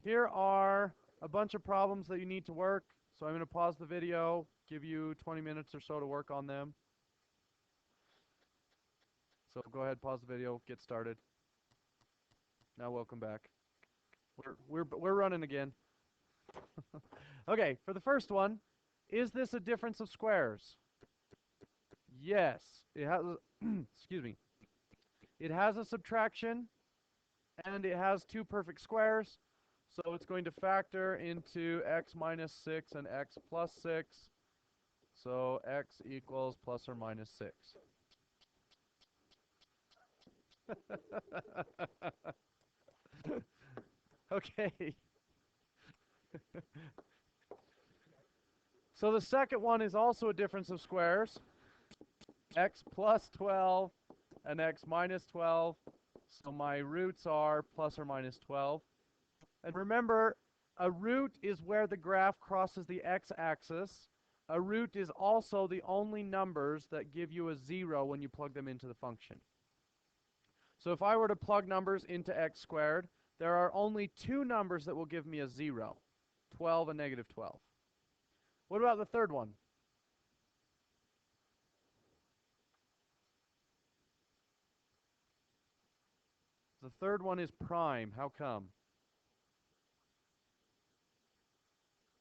Here are a bunch of problems that you need to work. So I'm going to pause the video, give you 20 minutes or so to work on them. So go ahead, pause the video, get started. Now welcome back. We're running again. Okay, for the first one, is this a difference of squares? Yes, it has excuse me. It has a subtraction and it has two perfect squares. So it's going to factor into x minus 6 and x plus 6. So x equals plus or minus 6. Okay. So the second one is also a difference of squares. X plus 12 and x minus 12. So my roots are plus or minus 12. And remember, a root is where the graph crosses the x-axis. A root is also the only numbers that give you a 0 when you plug them into the function. So if I were to plug numbers into x squared, there are only two numbers that will give me a 0, 12 and negative 12. What about the third one? The third one is prime. How come?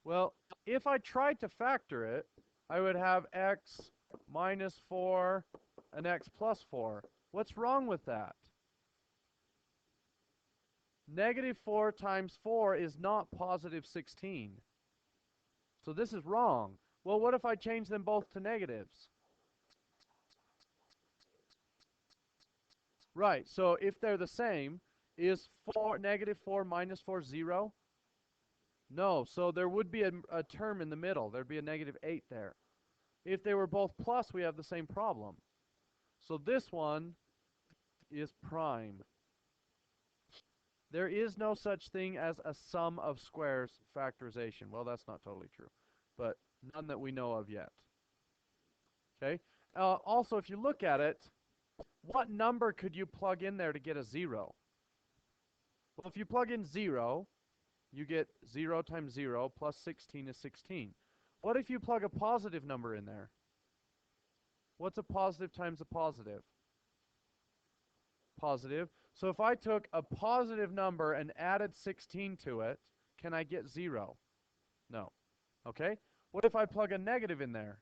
Well, if I tried to factor it, I would have x minus 4 and x plus 4. What's wrong with that? Negative 4 times 4 is not positive 16. So this is wrong. Well, what if I change them both to negatives? Right, so if they're the same, is negative 4 minus 4 0? No, so there would be a term in the middle. There'd be a negative 8 there. If they were both plus, we have the same problem. So this one is prime. There is no such thing as a sum of squares factorization. Well, that's not totally true, but none that we know of yet. Okay. Also, if you look at it, what number could you plug in there to get a 0? Well, if you plug in 0, you get 0 times 0 plus 16 is 16. What if you plug a positive number in there? What's a positive times a positive? Positive. So if I took a positive number and added 16 to it, can I get 0? No. Okay? What if I plug a negative in there?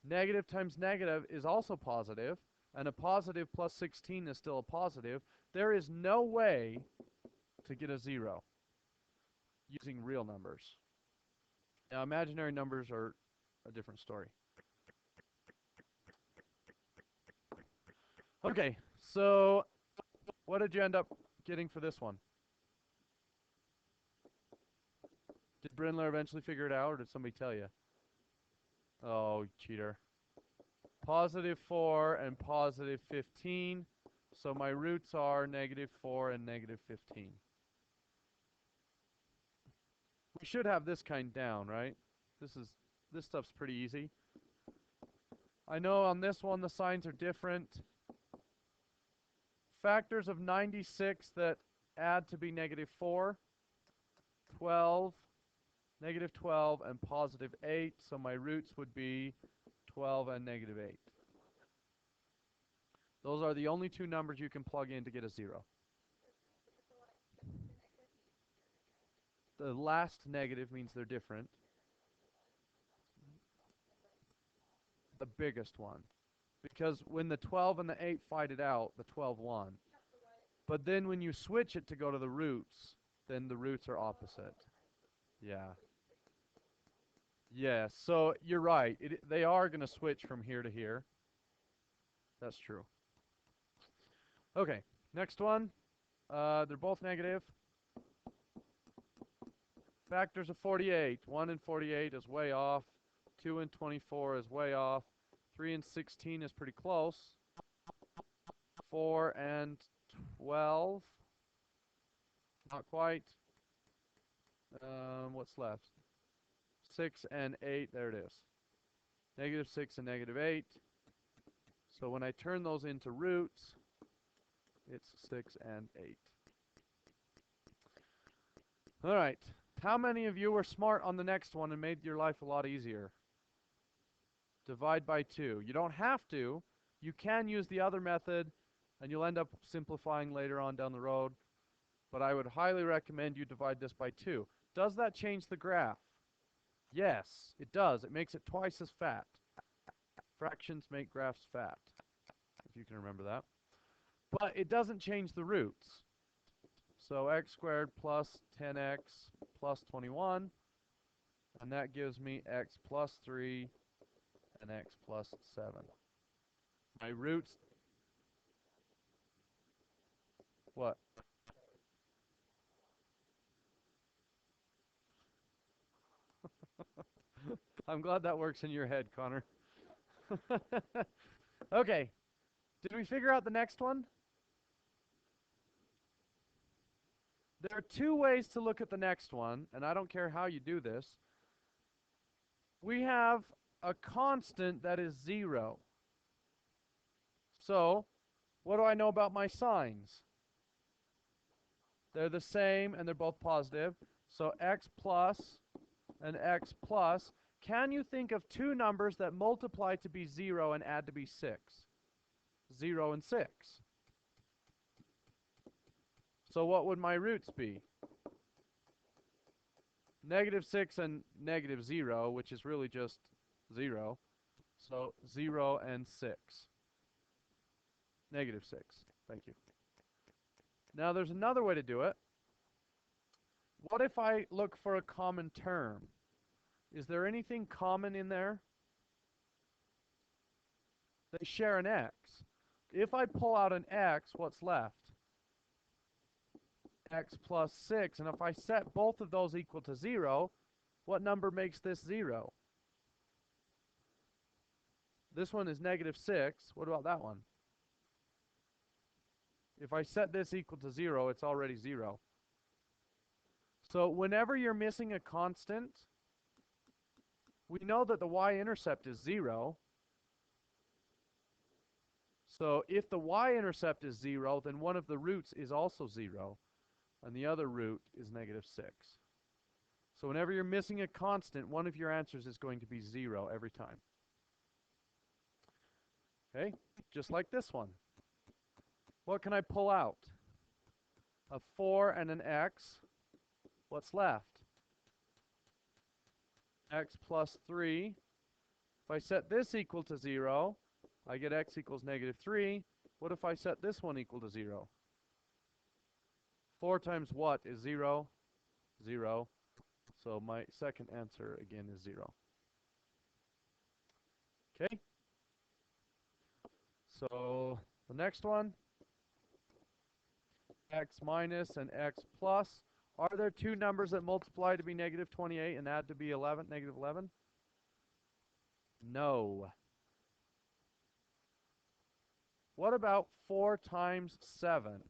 Negative times negative is also positive, and a positive plus 16 is still a positive. There is no way to get a 0 using real numbers. Now, imaginary numbers are a different story. Okay, so what did you end up getting for this one? Did Brindler eventually figure it out, or did somebody tell you? Oh, cheater. Positive 4 and positive 15. So my roots are negative 4 and negative 15. We should have this kind down, right? This stuff's pretty easy. I know on this one the signs are different. Factors of 96 that add to be negative 4, 12, negative 12, and positive 8. So my roots would be 12 and negative 8. Those are the only two numbers you can plug in to get a 0. The last negative means they're different. The biggest one. Because when the 12 and the 8 fight it out, the 12 won. But then when you switch it to go to the roots, then the roots are opposite. Yeah. Yes, so you're right. They are going to switch from here to here. That's true. Okay, next one. They're both negative. Factors of 48. 1 and 48 is way off. 2 and 24 is way off. 3 and 16 is pretty close. 4 and 12. Not quite. What's left? 6 and 8. There it is. Negative 6 and negative 8. So when I turn those into roots, it's 6 and 8. All right. How many of you were smart on the next one and made your life a lot easier? Divide by 2. You don't have to. You can use the other method, and you'll end up simplifying later on down the road. But I would highly recommend you divide this by 2. Does that change the graph? Yes, it does. It makes it twice as fat. Fractions make graphs fat, if you can remember that. But it doesn't change the roots. So x squared plus 10x plus 21, and that gives me x plus 3 and x plus 7. My roots, what? I'm glad that works in your head, Connor. Okay, did we figure out the next one? There are two ways to look at the next one, and I don't care how you do this. We have a constant that is 0. So, what do I know about my signs? They're the same, and they're both positive. So x plus and x plus. Can you think of two numbers that multiply to be 0 and add to be 6? 0 and 6. So what would my roots be? Negative 6 and negative 0, which is really just 0. So 0 and 6. Negative 6. Thank you. Now there's another way to do it. What if I look for a common term? Is there anything common in there? They share an x. If I pull out an x, what's left? X plus 6. And if I set both of those equal to 0, what number makes this 0? This one is negative 6. What about that one? If I set this equal to 0, it's already 0. So whenever you're missing a constant, we know that the y-intercept is 0. So if the y-intercept is 0, then one of the roots is also 0, and the other root is negative 6. So whenever you're missing a constant, one of your answers is going to be 0 every time. Okay, just like this one. What can I pull out? A 4 and an x. What's left? X plus 3. If I set this equal to 0, I get x equals negative 3. What if I set this one equal to 0? 4 times what is 0? 0. So my second answer again is 0. Okay? So the next one, x minus and x plus. Are there two numbers that multiply to be negative 28 and add to be negative 11? No. What about 4 times 7?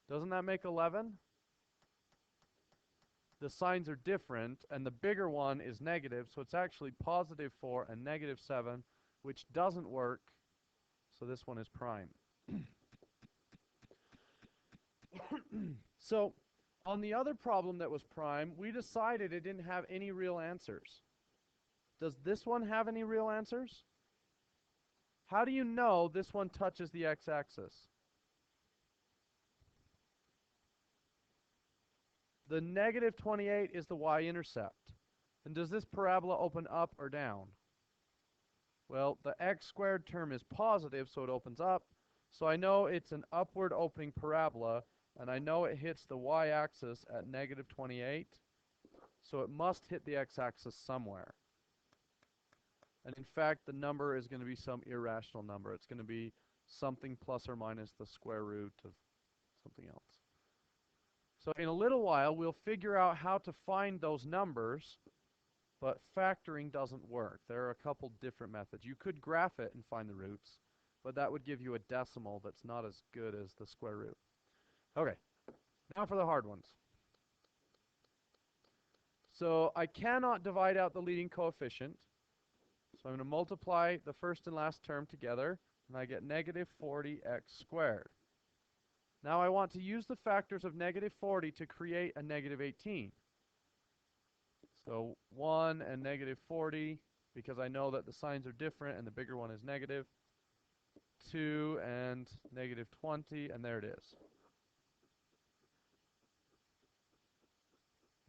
Doesn't that make 11? The signs are different, and the bigger one is negative, so it's actually positive 4 and negative 7, which doesn't work, so this one is prime. So, on the other problem that was prime, we decided it didn't have any real answers. Does this one have any real answers? How do you know this one touches the x-axis? The negative 28 is the y-intercept. And does this parabola open up or down? Well, the x squared term is positive, so it opens up. So I know it's an upward opening parabola, and I know it hits the y-axis at negative 28. So it must hit the x-axis somewhere. And in fact, the number is going to be some irrational number. It's going to be something plus or minus the square root of something else. So in a little while, we'll figure out how to find those numbers, but factoring doesn't work. There are a couple different methods. You could graph it and find the roots, but that would give you a decimal that's not as good as the square root. Okay, now for the hard ones. So I cannot divide out the leading coefficient. So I'm going to multiply the first and last term together, and I get negative 40x squared. Now I want to use the factors of negative 40 to create a negative 18. So 1 and negative 40, because I know that the signs are different and the bigger one is negative. 2 and negative 20, and there it is.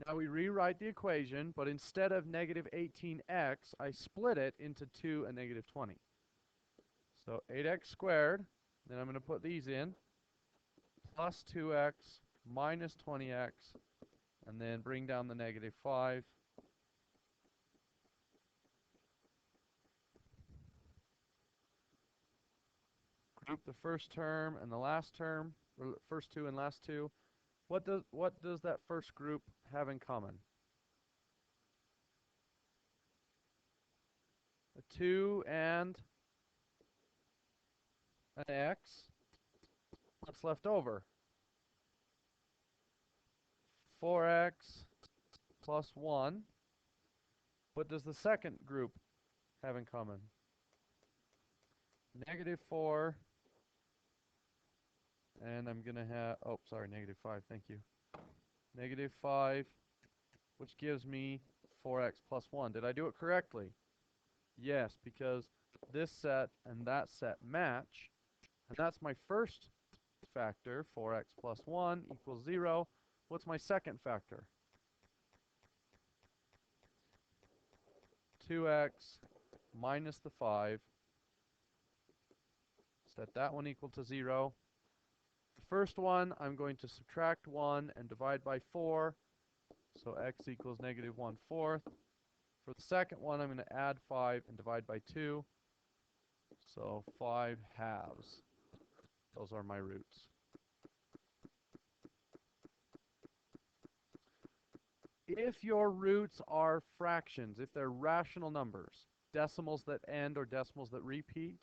Now we rewrite the equation, but instead of negative 18x, I split it into 2 and negative 20. So 8x squared, then I'm going to put these in, plus 2x minus 20x, and then bring down the negative 5. Group the first term and the last term, or first two and last two. What does that first group have in common? A 2 and an x. What's left over? 4x plus 1. What does the second group have in common? Negative 4. And I'm going to have, oh, sorry, negative 5, thank you. Negative 5, which gives me 4x plus 1. Did I do it correctly? Yes, because this set and that set match. And that's my first factor, 4x plus 1 equals 0. What's my second factor? 2x minus the 5. Set that one equal to 0. The first one, I'm going to subtract 1 and divide by 4. So x equals negative 1/4. For the second one, I'm going to add 5 and divide by 2. So 5 halves. Those are my roots. If your roots are fractions, if they're rational numbers, decimals that end or decimals that repeat,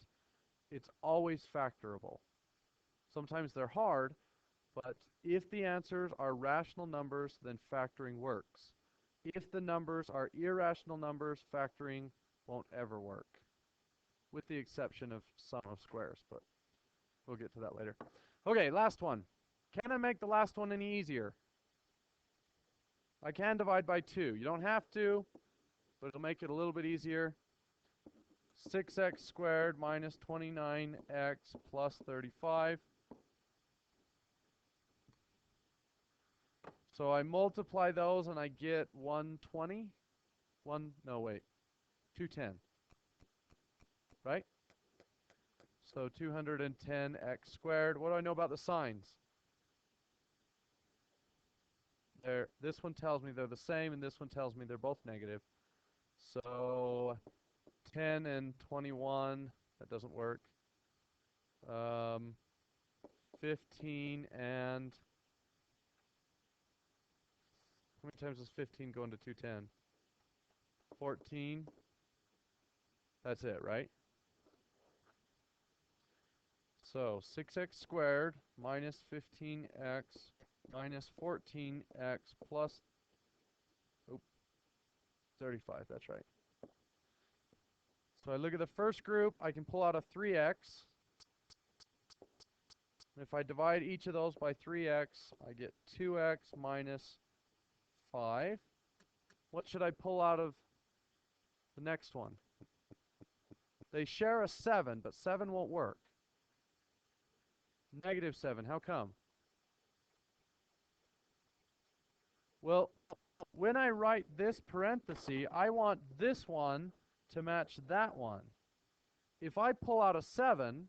it's always factorable. Sometimes they're hard, but if the answers are rational numbers, then factoring works. If the numbers are irrational numbers, factoring won't ever work, with the exception of sum of squares, but we'll get to that later. Okay, last one. Can I make the last one any easier? I can divide by 2. You don't have to, but it'll make it a little bit easier. 6x squared minus 29x plus 35. So I multiply those and I get 120. No, wait. 210. Right? So 210x squared. What do I know about the signs? This one tells me they're the same, and this one tells me they're both negative. So 10 and 21, that doesn't work. 15 and... How many times does 15 go into 210? 14. That's it, right? So 6x squared minus 15x minus 14x plus 35, that's right. So I look at the first group, I can pull out a 3x. If I divide each of those by 3x, I get 2x minus 5. What should I pull out of the next one? They share a 7, but 7 won't work. Negative 7, how come? Well, when I write this parenthesis, I want this one to match that one. If I pull out a 7,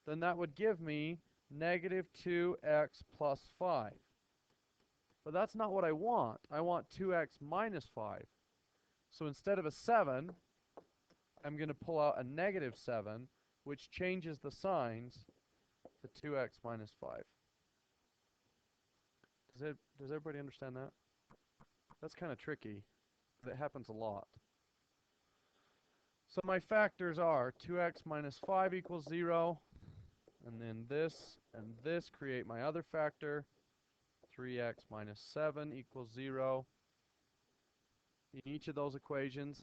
then that would give me negative 2x plus 5. But that's not what I want. I want 2x minus 5. So instead of a 7, I'm going to pull out a negative 7, which changes the signs to 2x minus 5. Does everybody understand that? That's kind of tricky. That happens a lot. So my factors are 2x minus 5 equals 0. And then this and this create my other factor. 3x minus 7 equals 0. In each of those equations,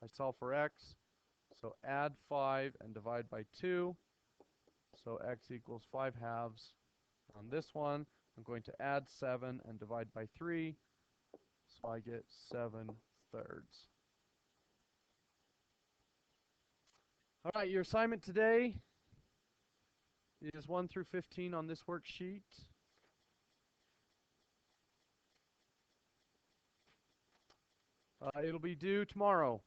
I solve for x. So add 5 and divide by 2. So x equals 5 halves. On this one, I'm going to add 7 and divide by 3, so I get 7/3. All right, your assignment today is 1 through 15 on this worksheet. It'll be due tomorrow.